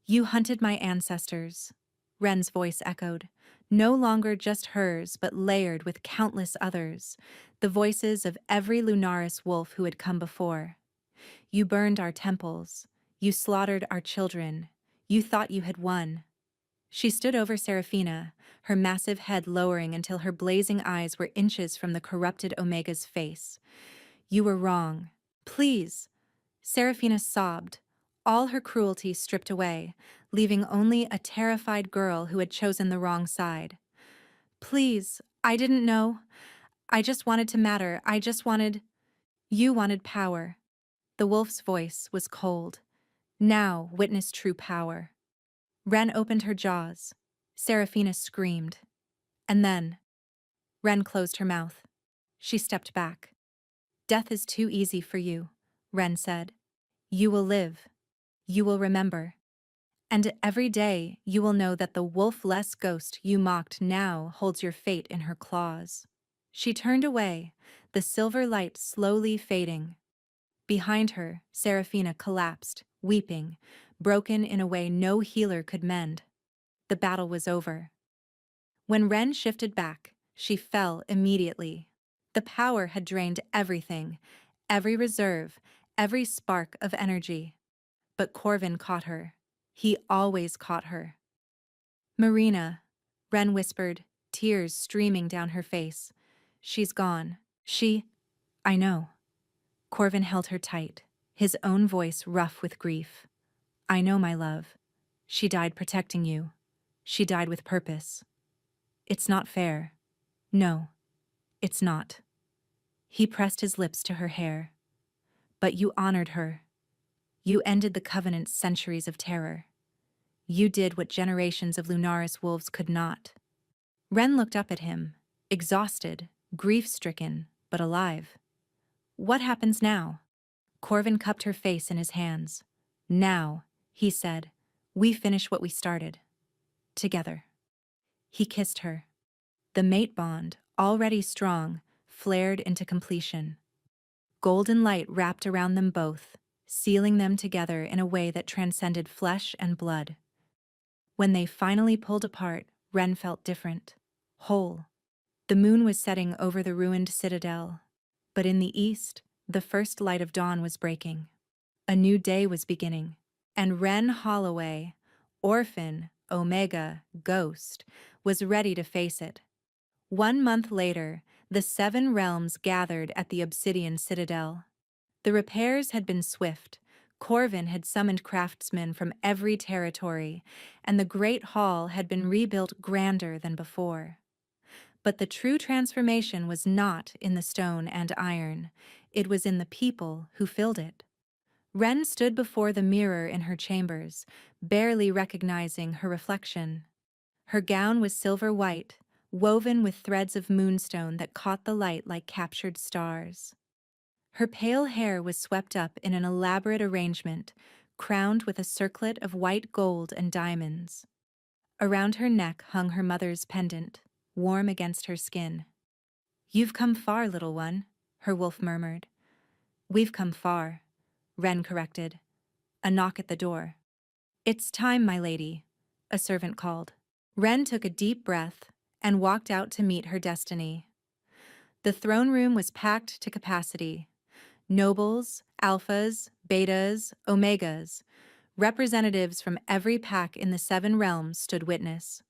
You hunted my ancestors, Ren's voice echoed, no longer just hers but layered with countless others, the voices of every Lunaris wolf who had come before. You burned our temples, you slaughtered our children, you thought you had won. She stood over Serafina, her massive head lowering until her blazing eyes were inches from the corrupted Omega's face. You were wrong. Please. Serafina sobbed, all her cruelty stripped away, leaving only a terrified girl who had chosen the wrong side. Please, I didn't know. I just wanted to matter. You wanted power. The wolf's voice was cold. Now witness true power. Ren opened her jaws. Serafina screamed. And then, Ren closed her mouth. She stepped back. Death is too easy for you, Ren said. You will live. You will remember. And every day you will know that the wolf-less ghost you mocked now holds your fate in her claws. She turned away, the silver light slowly fading. Behind her, Serafina collapsed, weeping, broken in a way no healer could mend. The battle was over. When Ren shifted back, she fell immediately. The power had drained everything, every reserve, every spark of energy. But Corvin caught her. He always caught her. Marina, Ren whispered, tears streaming down her face. She's gone. I know. Corvin held her tight, his own voice rough with grief. I know, my love. She died protecting you. She died with purpose. It's not fair. No, it's not. He pressed his lips to her hair. But you honored her. You ended the Covenant's centuries of terror. You did what generations of Lunaris wolves could not. Ren looked up at him, exhausted, grief-stricken, but alive. What happens now? Corvin cupped her face in his hands. Now, he said, we finish what we started. Together. He kissed her. The mate bond, already strong, flared into completion. Golden light wrapped around them both, sealing them together in a way that transcended flesh and blood. When they finally pulled apart, Ren felt different, whole. The moon was setting over the ruined citadel, but in the east, the first light of dawn was breaking. A new day was beginning, and Ren Holloway, orphan, Omega, ghost, was ready to face it. 1 month later, the 7 realms gathered at the Obsidian Citadel. The repairs had been swift. Corvin had summoned craftsmen from every territory, and the Great Hall had been rebuilt grander than before. But the true transformation was not in the stone and iron. It was in the people who filled it. Ren stood before the mirror in her chambers, barely recognizing her reflection. Her gown was silver white, woven with threads of moonstone that caught the light like captured stars. Her pale hair was swept up in an elaborate arrangement, crowned with a circlet of white gold and diamonds. Around her neck hung her mother's pendant, warm against her skin. You've come far, little one, her wolf murmured. We've come far, Ren corrected. A knock at the door. It's time, my lady, a servant called. Ren took a deep breath and walked out to meet her destiny. The throne room was packed to capacity. Nobles, alphas, betas, omegas, representatives from every pack in the 7 realms stood witness.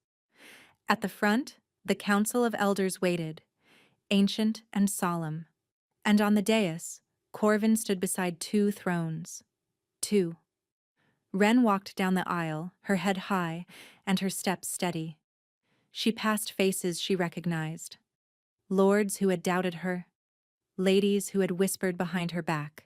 At the front, the Council of Elders waited, ancient and solemn, and on the dais, Corvin stood beside 2 thrones. 2. Wren walked down the aisle, her head high and her steps steady. She passed faces she recognized. Lords who had doubted her, ladies who had whispered behind her back.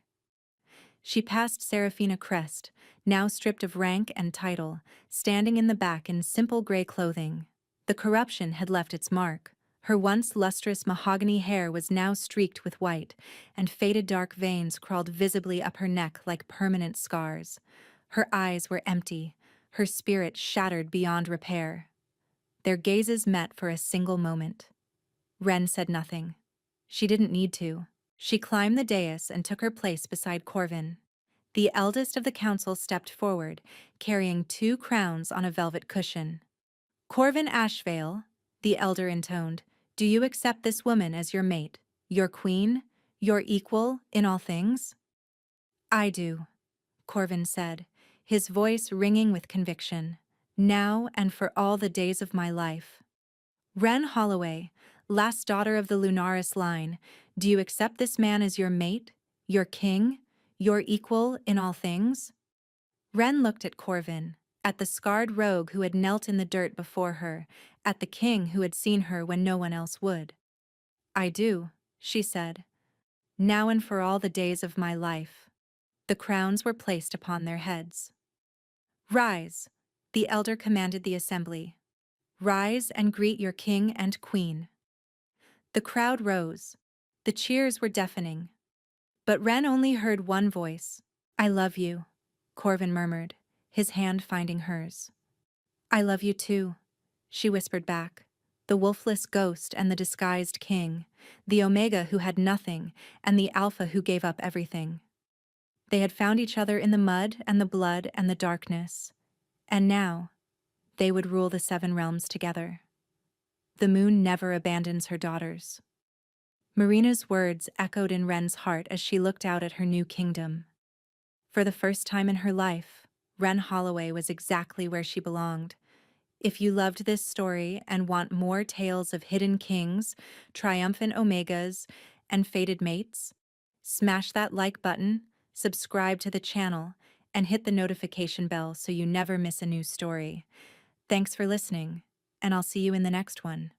She passed Seraphina Crest, now stripped of rank and title, standing in the back in simple gray clothing. The corruption had left its mark. Her once lustrous mahogany hair was now streaked with white, and faded dark veins crawled visibly up her neck like permanent scars. Her eyes were empty, her spirit shattered beyond repair. Their gazes met for a single moment. Wren said nothing. She didn't need to. She climbed the dais and took her place beside Corvin. The eldest of the council stepped forward, carrying 2 crowns on a velvet cushion. "Corvin Ashvale," the elder intoned, "do you accept this woman as your mate, your queen, your equal in all things?" "I do," Corvin said, his voice ringing with conviction. "Now and for all the days of my life." "Wren Holloway, last daughter of the Lunaris line, do you accept this man as your mate, your king, your equal in all things?" Wren looked at Corvin, at the scarred rogue who had knelt in the dirt before her, at the king who had seen her when no one else would. "I do," she said, "now and for all the days of my life." The crowns were placed upon their heads. "Rise," the elder commanded the assembly. "Rise and greet your king and queen." The crowd rose. The cheers were deafening. But Wren only heard one voice. "I love you," Corvin murmured, his hand finding hers. "I love you too," she whispered back. The wolfless ghost and the disguised king, the Omega who had nothing and the Alpha who gave up everything. They had found each other in the mud and the blood and the darkness, and now they would rule the 7 realms together. The moon never abandons her daughters. Marina's words echoed in Wren's heart as she looked out at her new kingdom. For the first time in her life, Wren Holloway was exactly where she belonged. If you loved this story and want more tales of hidden kings, triumphant omegas, and fated mates, smash that like button, subscribe to the channel, and hit the notification bell so you never miss a new story. Thanks for listening, and I'll see you in the next one.